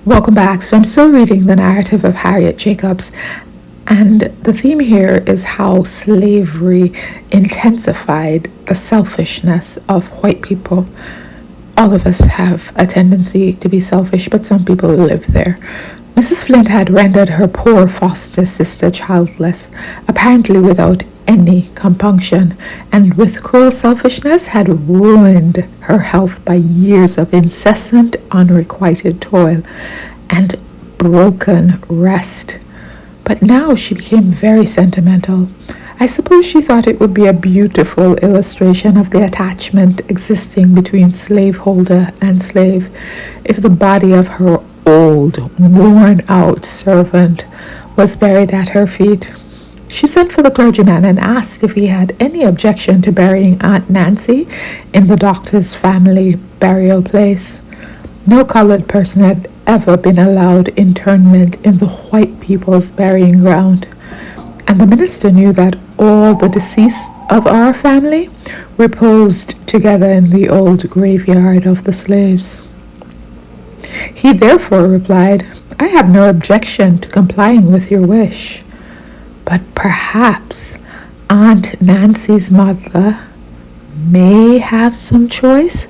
Welcome back. So I'm still reading the narrative of Harriet Jacobs, and the theme here is how slavery intensified the selfishness of white people. All of us have a tendency to be selfish, but some people live there. Mrs. Flint had rendered her poor foster sister childless, apparently without any compunction, and with cruel selfishness had ruined her health by years of incessant unrequited toil and broken rest. But now she became very sentimental. I suppose she thought it would be a beautiful illustration of the attachment existing between slaveholder and slave if the body of her old, worn-out servant was buried at her feet. She sent for the clergyman and asked if he had any objection to burying Aunt Nancy in the doctor's family burial place. No colored person had ever been allowed internment in the white people's burying ground, and the minister knew that all the deceased of our family reposed together in the old graveyard of the slaves. He therefore replied, "I have no objection to complying with your wish, but perhaps Aunt Nancy's mother may have some choice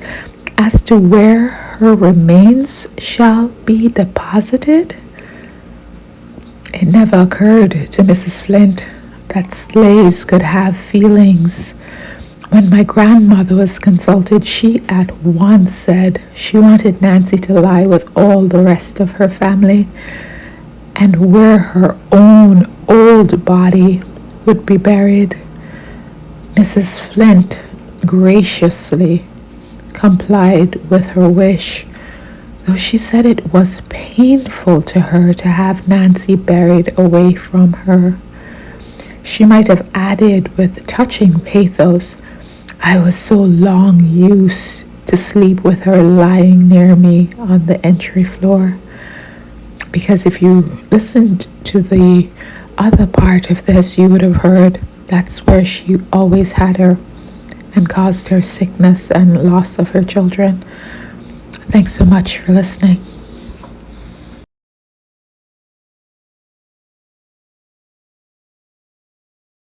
as to where her remains shall be deposited." It never occurred to Mrs. Flint that slaves could have feelings. When my grandmother was consulted, she at once said she wanted Nancy to lie with all the rest of her family, and where her own old body would be buried. Mrs. Flint graciously complied with her wish, though she said it was painful to her to have Nancy buried away from her. She might have added with touching pathos, "I was so long used to sleep with her lying near me on the entry floor." Because if you listened to the other part of this, you would have heard that's where she always had her and caused her sickness and loss of her children. Thanks so much for listening.